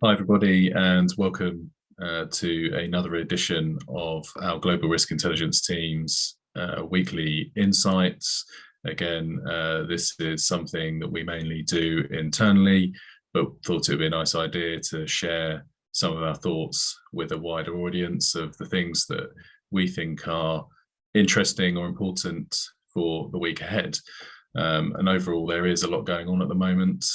Hi, everybody, and welcome to another edition of our Global Risk Intelligence Team's weekly insights. Again, this is something that we mainly do internally, but thought it would be a nice idea to share some of our thoughts with a wider audience of the things that we think are interesting or important for the week ahead. And overall, there is a lot going on at the moment.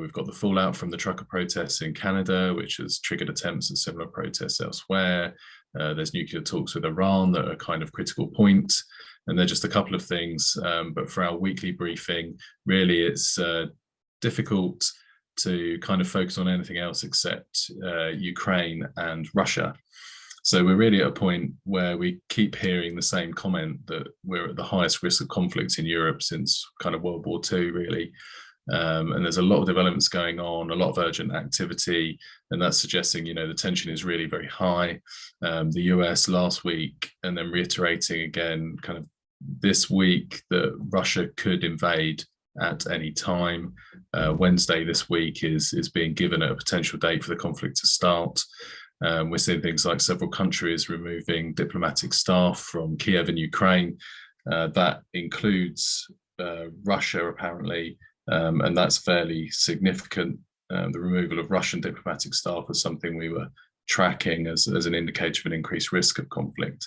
We've got the fallout from the trucker protests in Canada, which has triggered attempts at similar protests elsewhere. There's nuclear talks with Iran that are kind of critical point. And they're just a couple of things. But for our weekly briefing, really, it's difficult to kind of focus on anything else except Ukraine and Russia. So we're really at a point where we keep hearing the same comment that we're at the highest risk of conflict in Europe since kind of World War II, really. And there's a lot of developments going on, a lot of urgent activity, and that's suggesting, the tension is really very high. The US last week, and then reiterating again, kind of this week, that Russia could invade at any time. Wednesday this week is being given a potential date for the conflict to start. We're seeing things like several countries removing diplomatic staff from Kiev and Ukraine. That includes Russia, apparently. And that's fairly significant. The removal of Russian diplomatic staff was something we were tracking as an indicator of an increased risk of conflict.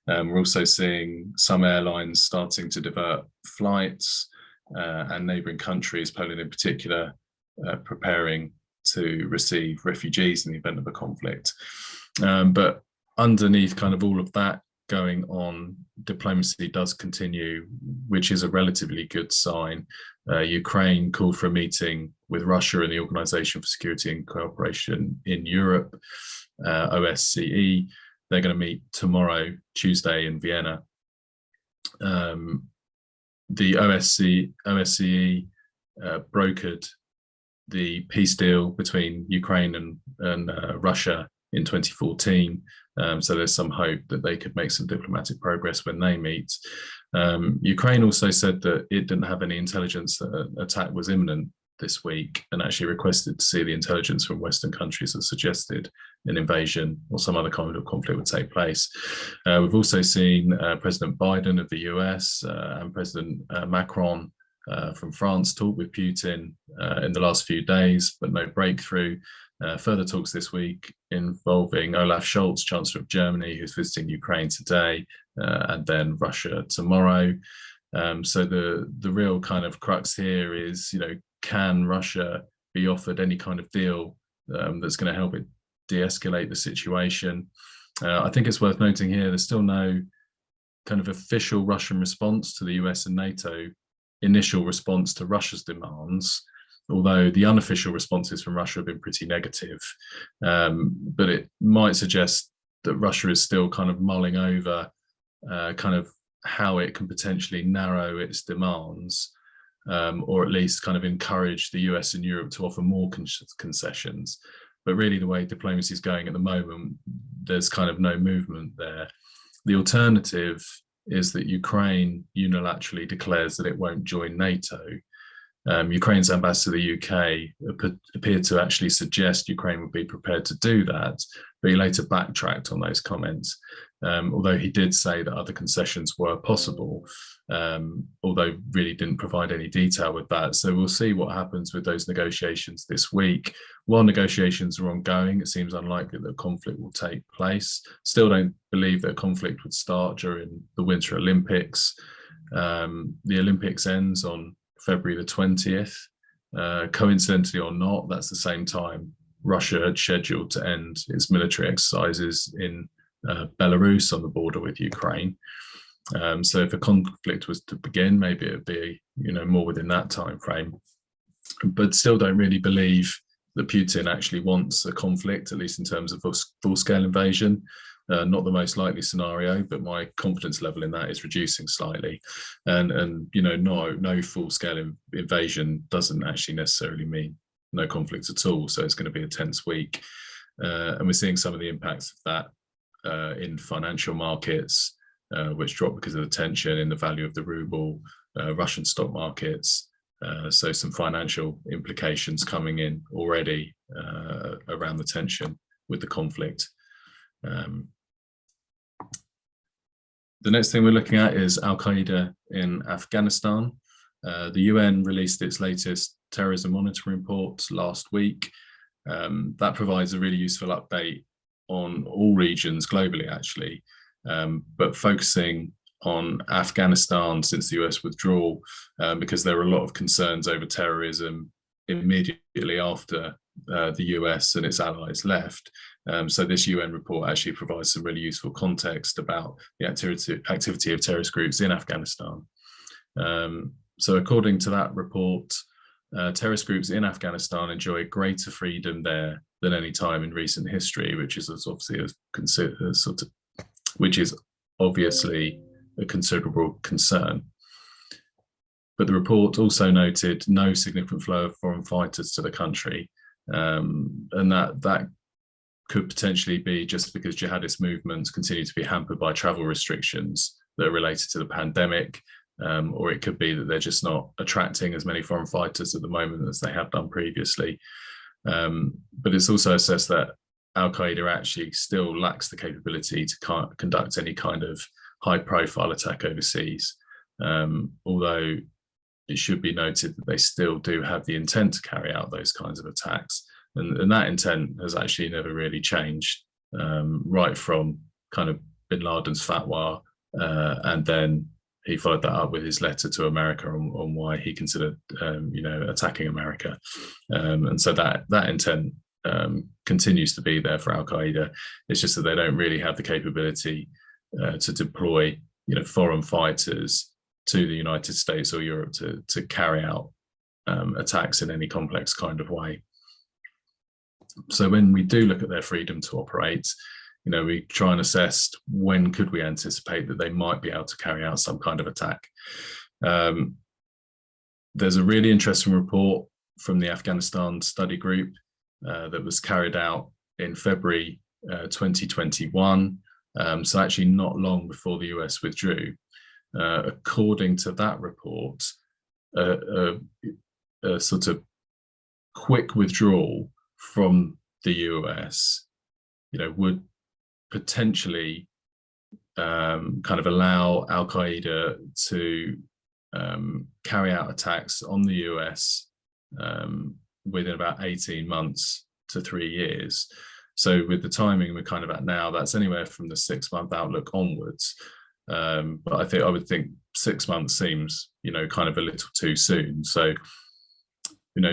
We're also seeing some airlines starting to divert flights and neighbouring countries, Poland in particular, preparing to receive refugees in the event of a conflict. But underneath kind of all of that going on, diplomacy does continue, which is a relatively good sign. Ukraine called for a meeting with Russia and the Organization for Security and Cooperation in Europe, OSCE. They're going to meet tomorrow, Tuesday, in Vienna. The OSCE brokered the peace deal between Ukraine and Russia in 2014. So there's some hope that they could make some diplomatic progress when they meet. Ukraine also said that it didn't have any intelligence that an attack was imminent this week, and actually requested to see the intelligence from Western countries that suggested an invasion or some other kind of conflict would take place. We've also seen President Biden of the US and President Macron from France talk with Putin in the last few days, but no breakthrough. Further talks this week involving Olaf Scholz, Chancellor of Germany, who's visiting Ukraine today, and then Russia tomorrow. So the real kind of crux here is, can Russia be offered any kind of deal that's going to help it de-escalate the situation? I think it's worth noting here, there's still no kind of official Russian response to the US and NATO initial response to Russia's demands, although the unofficial responses from Russia have been pretty negative. But it might suggest that Russia is still kind of mulling over kind of how it can potentially narrow its demands, or at least kind of encourage the US and Europe to offer more concessions. But really, the way diplomacy is going at the moment, there's kind of no movement there. The alternative is that Ukraine unilaterally declares that it won't join NATO. Ukraine's ambassador to the UK appeared to actually suggest Ukraine would be prepared to do that, but he later backtracked on those comments, although he did say that other concessions were possible, although really didn't provide any detail with that. So we'll see what happens with those negotiations this week. While negotiations are ongoing, it seems unlikely that conflict will take place. Still don't believe that conflict would start during the Winter Olympics. The Olympics ends on February the 20th. Coincidentally or not, that's the same time Russia had scheduled to end its military exercises in Belarus on the border with Ukraine. So if a conflict was to begin, maybe it would be, more within that time frame. But still don't really believe that Putin actually wants a conflict, at least in terms of full-scale invasion. Not the most likely scenario, but my confidence level in that is reducing slightly. And no full-scale invasion doesn't actually necessarily mean no conflict at all. So it's going to be a tense week. And we're seeing some of the impacts of that in financial markets, which dropped because of the tension in the value of the ruble, Russian stock markets, So some financial implications coming in already around the tension with the conflict. The next thing we're looking at is Al Qaeda in Afghanistan. The UN released its latest terrorism monitoring report last week. That provides a really useful update on all regions globally, actually, but focusing on Afghanistan since the US withdrawal, because there were a lot of concerns over terrorism immediately after the US and its allies left. So this UN report actually provides some really useful context about the activity of terrorist groups in Afghanistan. So according to that report, terrorist groups in Afghanistan enjoy greater freedom there than any time in recent history, which is obviously obviously a considerable concern. But the report also noted no significant flow of foreign fighters to the country, and that could potentially be just because jihadist movements continue to be hampered by travel restrictions that are related to the pandemic, or it could be that they're just not attracting as many foreign fighters at the moment as they have done previously. But it's also assessed that Al Qaeda actually still lacks the capability to conduct any kind of high-profile attack overseas, although it should be noted that they still do have the intent to carry out those kinds of attacks. And that intent has actually never really changed, right from kind of bin Laden's fatwa, and then he followed that up with his letter to America on why he considered, attacking America. And so that intent continues to be there for Al Qaeda. It's just that they don't really have the capability to deploy, foreign fighters to the United States or Europe to carry out attacks in any complex kind of way. So when we do look at their freedom to operate, we try and assess when could we anticipate that they might be able to carry out some kind of attack. There's a really interesting report from the Afghanistan study group that was carried out in February 2021, so actually not long before the US withdrew. According to that report, a sort of quick withdrawal from the US, would potentially kind of allow Al Qaeda to carry out attacks on the US within about 18 months to 3 years. So with the timing we're kind of at now, that's anywhere from the 6-month outlook onwards. But I would think 6 months seems, kind of a little too soon. So,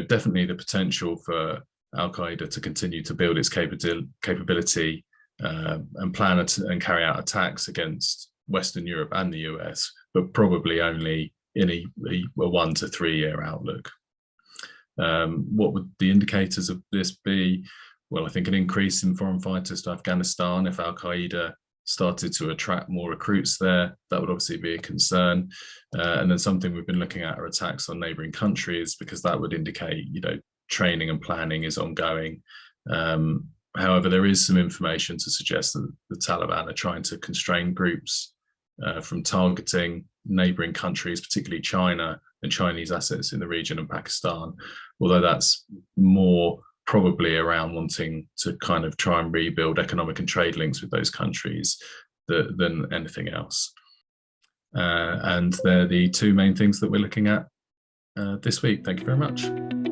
definitely the potential for Al Qaeda to continue to build its capability and plan and carry out attacks against Western Europe and the US, but probably only in a 1 to 3 year outlook. What would the indicators of this be? Well, I think an increase in foreign fighters to Afghanistan, if Al Qaeda started to attract more recruits there, that would obviously be a concern. And then something we've been looking at are attacks on neighboring countries, because that would indicate, training and planning is ongoing. However, there is some information to suggest that the Taliban are trying to constrain groups from targeting neighboring countries, particularly China and Chinese assets in the region and Pakistan, although that's more probably around wanting to kind of try and rebuild economic and trade links with those countries than anything else. And they're the two main things that we're looking at this week. Thank you very much.